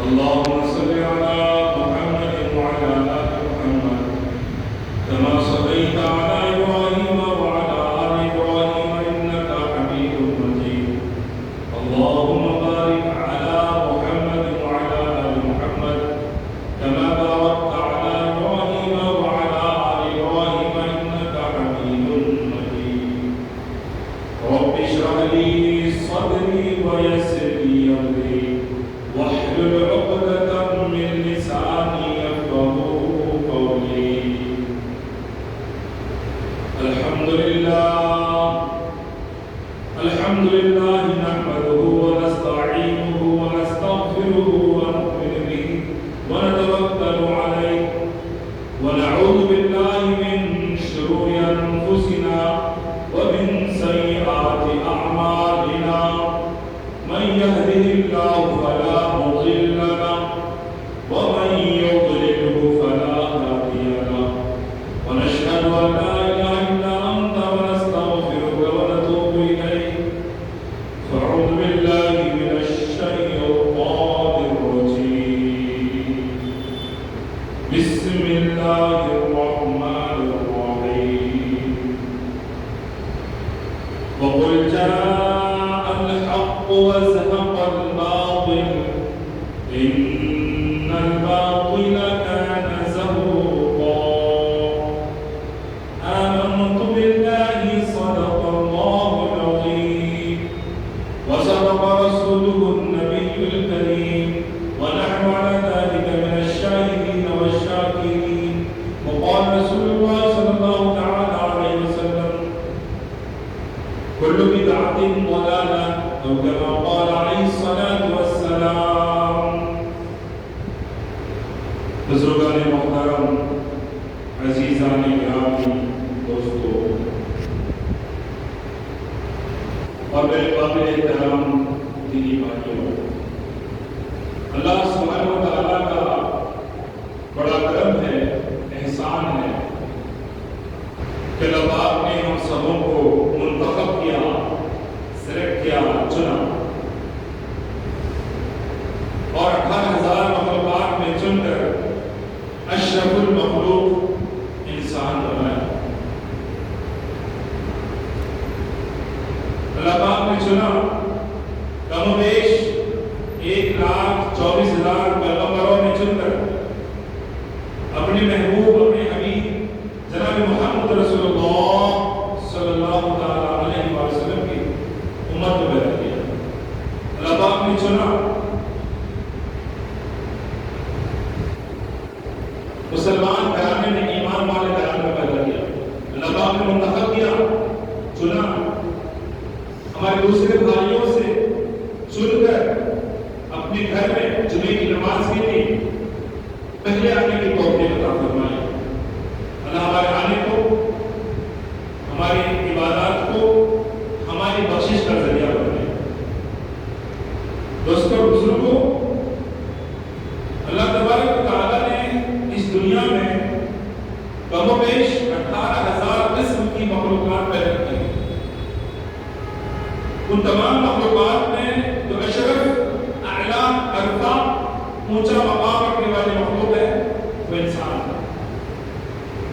اللهم صل على محمد وعلى آل محمد كما صليت على إبراهيم وعلى آل إبراهيم إنك حميد مجيد اللهم بارك على محمد وعلى آل محمد كما باركت على إبراهيم وعلى آل إبراهيم إنك حميد مجيد رب اشرح لي صدري ويسر لي أمري واحلل عقدة من لساني يفقهوا قولي الحمد لله نحمده ونستعينه ونستغفره ونؤمن به ونتوكل عليه ونعوذ بالله من شرور أنفسنا ومن سيئات أعمالنا من يهده الله فلا مضل له ومن يضلله فلا هادي له ونشهد أن لا إله إلا أنت ونستغفرك ونتوب إليك فأعوذ بالله من الشيطان الرجيم بسم الله الرحمن الرحيم وقل جاء الحق وزهق الباطل إن الباطل كان زهوقا آمنت بالله صدق الله العظيم وصدق رسوله النبي الكريم ونحن على ذلك من الشاهدين والشاكرين وقال رسول الله صلى الله تعالى عليه وسلم كل بدعة ضلالة أو كما قال عليه الصلاة والسلام بزرگان محترم عزیزان گرامی دوستو اور میرے قابل احترام دینی بھائیوں اللہ سبحانہ و تعالیٰ کا بڑا کرم ہے احسان ہے کہ اللہ پاک نے ہم سبوں کو منتخب کیا سلیکٹ کیا چنا اور 18,000 مخلوقات میں چن کر اشرف المخلوق انسان بنایا اللہ پاک نے چنا کم و بیش 1,24,000 پیغمبروں میں چن کر اپنے محبوب اپنے حبیب جناب محمد رسول اللہ صلی اللہ علیہ وسلم کی امت کو پیدا کیا اللہ پاک نے چنا مسلمان گھرانے میں ایمان والے گھرانے میں پیدا کیا اللہ پاک نے منتخب کیا چنا ہمارے دوسرے بھائیوں سے چن کر اپنے گھر میں جمعے کی نماز کے لیے پہلے آنے کی توفیق عطا فرمائی اللہ ہمارے آنے کو ہماری عبادات کو ہماری بخشش کا ذریعہ بنے دوستوں بزرگوں اللہ تبارک و تعالیٰ نے اس دنیا میں کم و بیش 18,000 قسم کی مخلوقات پیدا کی ان تمام مخلوقات میں جو اشرف اعلیٰ ارفع اونچا مقام رکھنے والے مخلوق ہے وہ انسان ہے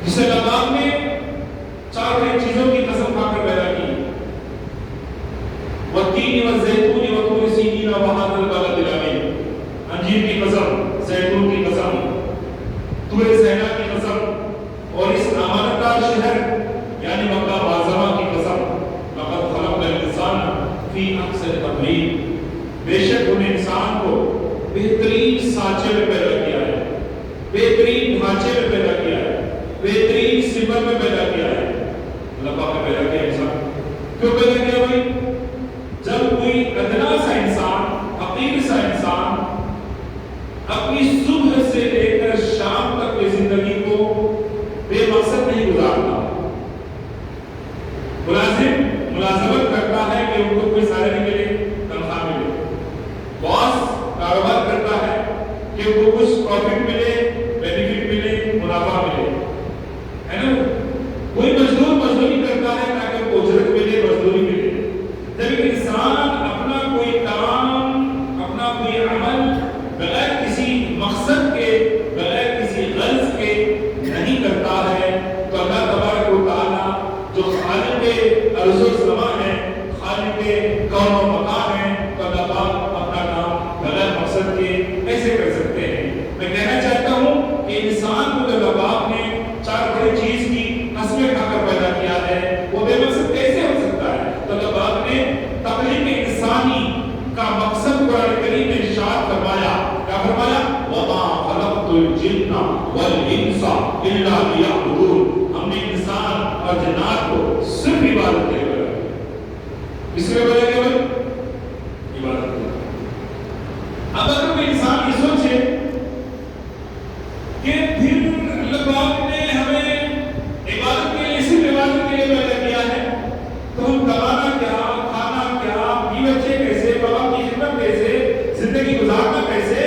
جسے اللہ پاک نے 4 بڑی چیزوں کی قسم کھا کر پیدا کی والتین والزیتون وطور سینین وهذا البلد الامین انجیر کی قسم زیتون کی قسم طور سینا کی قسم اور اس امانتدار شہر یعنی مکہ معظمہ کی قسم لقد خلقنا الانسان فی احسن تقویم بے شک ہم نے انسان کو بہترین سانچے میں پیدا کیا ہے بہترین ڈھانچے میں پیدا کیا ہے بہترین صفت میں پیدا کیا ہے اللہ پاک نے پیدا کیا انسان کیوں پیدا کیا بھائی جب کوئی ادنا سا انسان حقیر سا انسان اپنی صبح سے لے کر شام تک کی زندگی کو بے مقصد نہیں گزارتا ملازم ملازمت کرتا ہے کہ ان کو کوئی سالری ملے تنخواہ ملے باس کاروبار کرتا ہے کہ ان کو کچھ پروفٹ ملے بینیفٹ ملے منافع ملے ہے نا کوئی مزدور مزدوری کرتا ہے تاکہ ان کو اجرت ملے مزدوری ملے کا مقصد قرآن کریم نے ارشاد فرمایا، کیا فرمایا؟ وَمَا خَلَقْتُ الْجِنَّ وَالْإِنسَ إِلَّا لِيَعْبُدُونِ، ہم نے انسان اور جنات کو صرف عبادت کے لیے بنایا۔ اس لیے بنایا گیا عبادت کے لیے۔ اب اگر کوئی انسان یہ سوچے کہ پھر اللہ پاک نے ہمیں عبادت کے لیے صرف عبادت کے لیے پیدا کیا ہے، تو ہم کمانا کیا، کھانا کیا، بیوی بچے کیسے، بابا کی خدمت کیسے، زندگی گزارنا کیسے،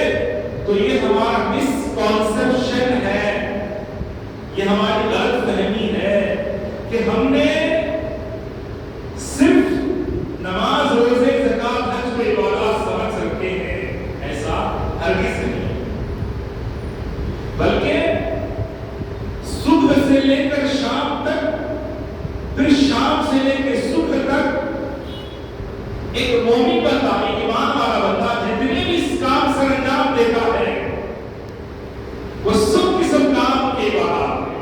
تو یہ ہمارا مسکنسپشن ہے، یہ ہماری غلط فہمی ہے کہ ہم نے صرف نماز، روزے، زکات، حج کو عبادات سمجھ سکتے ہیں۔ ایسا ہرگز نہیں، بلکہ صبح سے لے کر شام تک، پھر شام سے لے کے صبح تک ایک مومن بندہ، ایک ایمان والا بندہ جتنے بھی اس کام سر انجام دیتا ہے وہ سب قسم کام کی عبادت ہے۔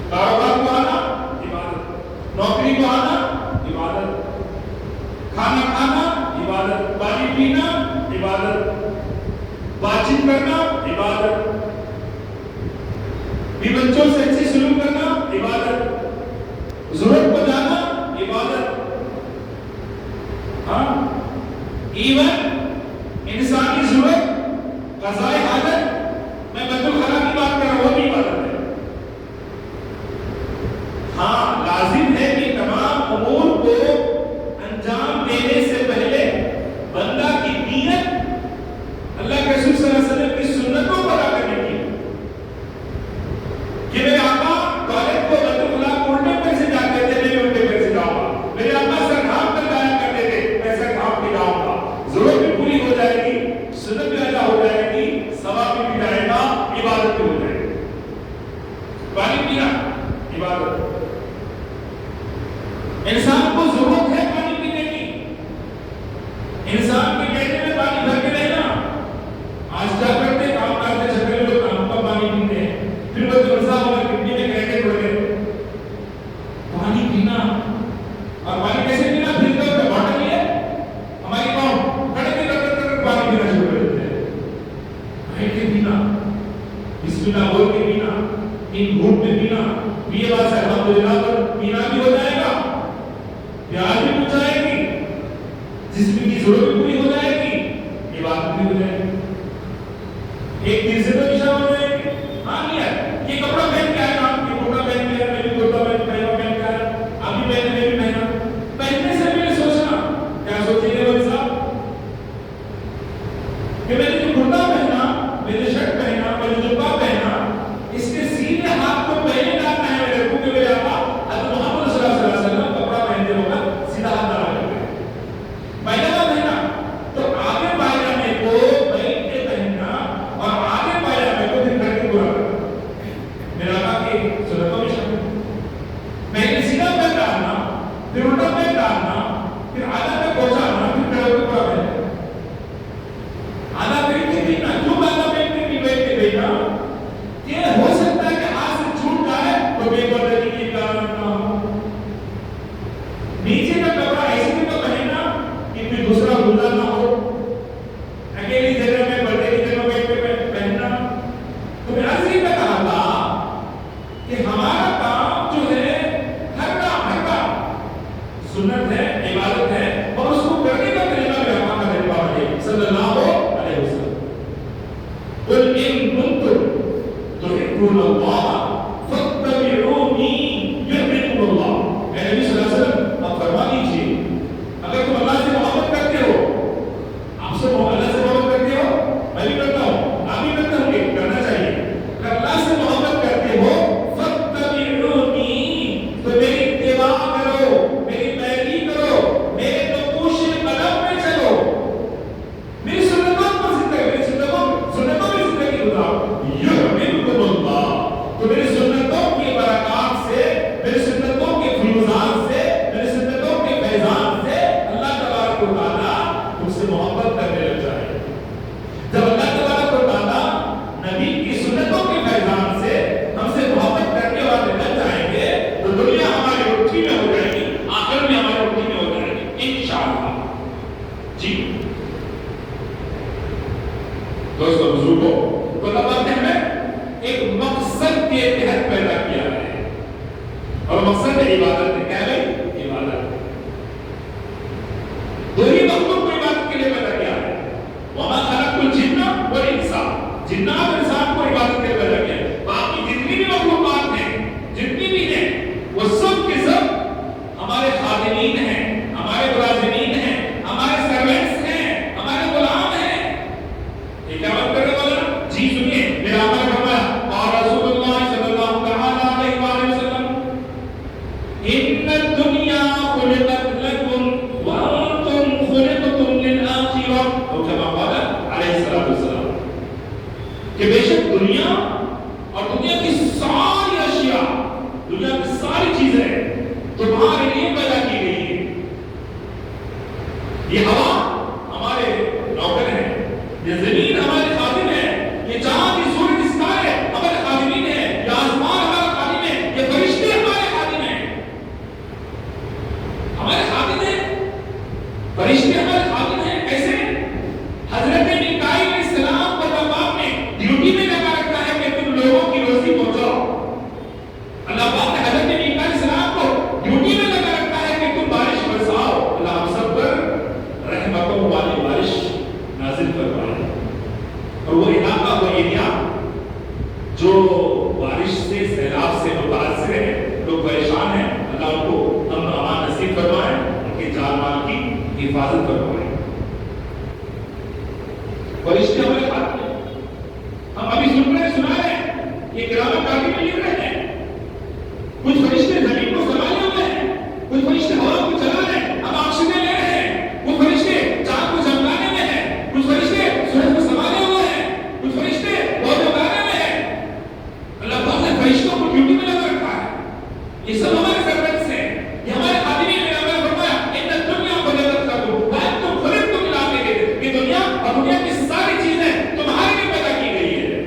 کاروبار کو آنا عبادت، نوکری کو آنا عبادت، کھانا کھانا عبادت، پانی پینا عبادت، بات چیت کرنا عبادت، بھی بچوں سے اچھی سلوک کرنا عبادت، ضرورت کو جانا عبادت۔ ہاں، ایون انسانی ضرورت، قضاء حاجت، میں بیت الخلا کی بات کر رہا ہوں، وہ بھی عبادت ہے۔ ہاں، لازم ہے کہ تمام امور کو انجام دینے سے پہلے بندہ کی نیت اللہ کے رسول صلی اللہ علیہ وسلم کی سنتوں کو ادا کرنے کی، کہ میرے آقا ٹوائلٹ کو بیت الخلا کو الٹے پیر سے جاتے تھے، میں بھی الٹے پیر سے جاؤں گا، میرے آقا سر ڈھانپ کر جایا کرتے تھے، میں سر ڈھانپ کے جاؤں گا، ضرورت بھی پوری ہو جائے گی، سنت بھی ادا ہو جائے گی، ثواب بھی جائے گا، عبادت بھی ہو جائے گی۔ پانی پینا عبادت، انسان کو ضرورت ہے پانی پینے کی، انسان کے پیٹ میں پانی بھر کے رہنا۔ آج کیا کرتے، کام کرتے چھکے لوگ کام کا پانی پیتے ہیں، پھر وہ جلسہ ہوا کتنی میں کہتے پڑ گئے پانی پینا، اور پانی کیسے پینا؟ پھر تو باٹل ہے ہماری قوم کڑکے کر پانی پینا شروع کر دیتے ہیں، بیٹھ کے پینا، بسم اللہ بول کے پینا، تین گھونٹ میں پینا، پیے بعد سے الحمدللہ پر پینا بھی ہو جائے گا، پیاس بھی بجھ جائے گی، جسم کی ضرورت بھی پوری ہو جائے گی، عبادت بھی ہو جائے گی، ایک دن سے تو نشا ہو جائے گی۔ ہاں نہیں ہے یہ کپڑا پہن کے آیا، یہ کرتا پہن کے آیا، میں بھی کرتا پہن کے آیا، آپ بھی پہنے، میں بھی پہنا، پہننے سے پہلے سوچنا، کیا سوچیں گے بھائی صاحب کہ میں نے جو کرتا پہنا، میں نے شرٹ پہنا، میں نے جبہ پہنا، اس کے سیدھے ہاتھ کو پہلے ڈالنا ہے میرے کو، کہ میرے آقا حضرت محمد صلی اللہ علیہ وسلم کپڑا پہنتے وقت سیدھا ہاتھ ڈالا کرتے ہیں۔ پائجامہ پہنا تو آگے پائجامے کو بیٹھ کے پہننا، اور آگے پائجامے کو پھر کر کے پورا کرنا، میرے آقا کی سنتوں میں شامل ہے۔ پہلے سیدھا پیر ڈالنا، پھر الٹا پیر ڈالنا، پھر آدھا پیر پہنچانا، پھر کھڑے ہو کے پورا پہننا، آدھا بیٹھ کے پینا، کیوں آدھا بیٹھ کے پینا؟ یہ ہو سکتا ہے کہ ہاتھ سے چھوٹ جائے تو بے پردگی کی کارن نہ ہو، نیچے کا کپڑا ایسے کا پہننا کہ پھر دوسرا گزرا نہ ہو، اکیلی جگہ میں پردے کی جگہ بیٹھ کے پہننا۔ تو میں عرض یہ کہہ رہا تھا کہ ہمارا کام جو ہے، ہر کام سنت ہے، عبادت ہے، اور اس کو کرنے کا طریقہ بھی ہمارا طریقہ ہے صلی اللہ علیہ وسلم۔ قل ان کنتم تحبون اللہ فاتبعونی یحببکم اللہ، اے نبی صلی اللہ علیہ وسلم آپ فرما دیجیے، اگر تم اللہ سے محبت کرتے ہو، آپ سے اللہ سے محبت کرتے ہو، میں بھی کرتا ہوں، آپ بھی کرتے ہوں گے، کرنا چاہیے، اگر اللہ سے محبت کرتے ہو فاتبعونی، تو میری اتباع کرو، میری پیروی کرو، میرے نقوش قدم پہ چلو، میری سنتوں پر زندگی، میری سنتوں میں زندگی گزارو، یحببکم اللہ، تو میری سنتوں کی برکات سے، میری سنتوں کے فیضان سے، میری سنتوں کے فیضان سے اللہ تبارک و تعالیٰ تم سے محبت کرنے لگ جائے۔ جب اللہ تبارک و تعالیٰ نبی کی سنتوں کے فیضان سے ہم سے محبت کرنے والے لگ جائیں گے تو دنیا ہماری مٹھی میں ہو جائے گی، آخرت میں ہماری مٹھی میں ہو جائے گی انشاءاللہ۔ جی دوستوں بزرگوں، تو اللہ نے ہمیں ایک مقصد کے تحت پیدا کیا ہے، اور مقصد عبادت ہے. کیا ہے؟ عبادت. دو ہی مخلوق کو عبادت کے لیے پیدا کیا ہے. وما خلقت الجن والانس، جنات اور انسان کو عبادت کے لیے پیدا کیا ہے. باقی جتنی بھی مخلوقات ہیں، جتنی بھی ہیں، وہ سب کے سب ہمارے خادمین ہیں، ہمارے ملازمین ہیں، ہمارے سروینٹس ہیں، ہمارے غلام ہیں. یہ کیا بات کر رہے ہیں؟ جی سنیے، میرا آقا نے فرمایا اور رسول اللہ صلی اللہ تعالی علیہ وآلہ وسلم ان الدنیا خلقت لکم وانتم خلقتم للآخرہ، او کما قال علیہ الصلوۃ والسلام، کہ بے شک دنیا اور دنیا کی ساری اشیاء، دنیا کی ساری چیزیں تمہارے لیے پیدا کی گئی ہے. یہ ہوا ہمارے نوکر ہیں، یہ زمین ہمارے خادم ہے، یہ چاند، یہ سورج، ستارے ہمارے خادمین ہیں، یہ آسمان ہمارا خادم ہے، یہ فرشتے ہمارے خادم ہیں. ہمارے خادم ہیں، فرشتے ہمارے خادم ہیں. کیسے؟ حضرت میکائیل علیہ السلام کو اللہ پاک نے ڈیوٹی میں لگا رکھا ہے کہ تم لوگوں کی روزی پہنچاؤ. اللہ پاک نے حضرت میکائیل علیہ السلام کو ڈیوٹی میں لگا رکھا ہے کہ تم بارش برساؤ. اللہ ہم سب پر رحمتوں والی بارش نازل فرمائے. اور وہ علاقہ، وہ ایریا جو بارش سے، سیلاب سے متاثر ہے، لوگ پریشان ہیں، اللہ ان کو امن و امان نصیب فرمائے، ان کے جان مال کی حفاظت فرمائے. فرشتے ہمارے ہاتھ میں، ہم ابھی سنا رہے ہیں، یہ کرامہ کاتب میں لکھ رہے ہیں. کچھ فرشتے زمین کو سنبھالے ہوئے ہیں، کچھ فرشتے ہوا کو چلا رہے ہیں، ہم آکسیجن لے رہے ہیں. کچھ فرشتے چاند کو چمکانے میں ہیں، کچھ فرشتے سورج کو سنبھالے ہوئے ہیں، کچھ فرشتے پودے اگانے میں ہیں. اللہ پاک نے فرشتوں کو ڈیوٹی میں لگا رکھا ہے. یہ سب ہمارے سروینٹس ہیں، یہ ہمارے خادمین ہیں. ہمیں فرمایا ان الدنیا خلقت لکم وانتم خلقتم للآخرہ، یہ دنیا اور دنیا کی ساری چیزیں تمہارے لیے پیدا کی گئی ہے،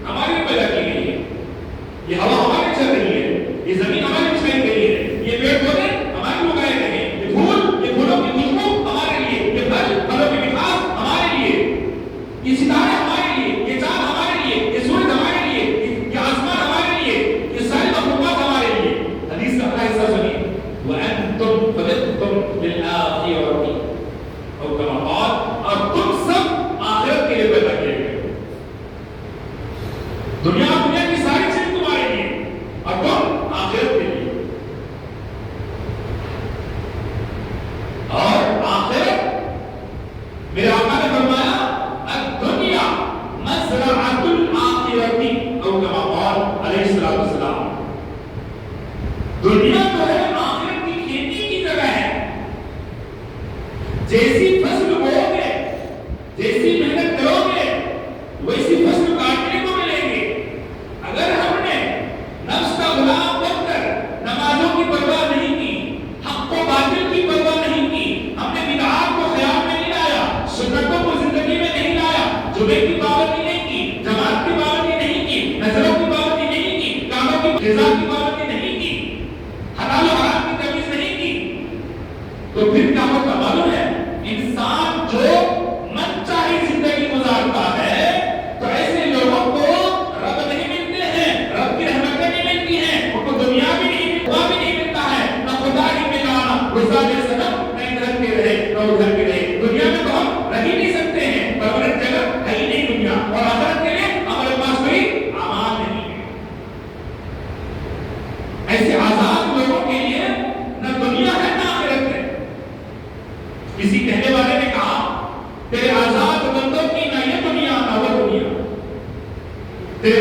ہمارے لیے پیدا کی گئی ہے. یہ ہوا ہمارے چل رہی ہے، یہ زمین ہماری بچھائی گئی ہے، یہ پیڑ پودے ہمارے اگائے گئے ہیں، یہ پھول، یہ پھولوں کی خوشبو ہمارے لیے، یہ پھل، پھلوں کی مٹھاس ہمارے لیے، یہ ستارے ہمارے لیے، یہ چاند ہمارے لیے، یہ سورج ہمارے لیے، یہ آسمان ہمارے لیے، یہ ساری مخلوقات ہمارے لیے. حدیث کا اگلا حصہ سنیے، وَأَنْتُمْ خُلِقْتُمْ لِلْآخِرَةِ، اور کما قال، اور تم سب آخرت کے لیے پیدا کیے گئے. دنیا کی ساری چیز تمہارے لیے اور تم آخرت کے لیے. اور آخرت، میرے آقا نے فرمایا الدنیا مزرعۃ الآخرۃ، او کما قال علیہ الصلوۃ والسلام، دنیا جو ہے آخرت کی کھیتی کی جگہ ہے. جیسی فصل بوؤ گے، جیسی محنت کرو گے، ویسی فصل کاٹنے کو ملیں گے. اگر ہم نے نفس کا غلام بن کر نمازوں کی پرواہ نہیں کی، حق و باطل کی پرواہ نہیں کی، ہم نے بدعات کو خیال میں نہیں لایا، سنتوں کو زندگی میں نہیں لایا، جمعے کی پابندی نہیں کی، جماعت کی پابندی نہیں کی، نظروں کی پابندی نہیں کی، کاموں کی غذا کی پابندی نہیں کی، حلال و حرام کی تمیز نہیں کی، تو پھر کیا ہوتا معلوم ہے؟ انسان جو من چاہی زندگی گزارتا ہے، تو ایسے لوگوں کو رب نہیں ملتے ہیں، رب کی رحمتیں نہیں ملتی ہیں، ان کو دنیا بھی نہیں، خدا بھی نہیں ملتا ہے، نہ خدا ہی ملا، غصہ دے سنم نہ ادھر کے رہے نہ ادھر کے رہے. دنیا میں تو ہم رہ ہی نہیں سکتے ہیں، پرماننٹ جگہ ہے ہی نہیں دنیا، اور آخرت کے لیے ہمارے پاس کوئی امان نہیں ہے. ایسے آزاد لوگوں کے لیے نہ دنیا ہے نہ آخرت ہے. کسی کہنے والے نے کہا تیرے آزاد بندوں کی نہ یہ دنیا نہ وہ دنیا، تیرے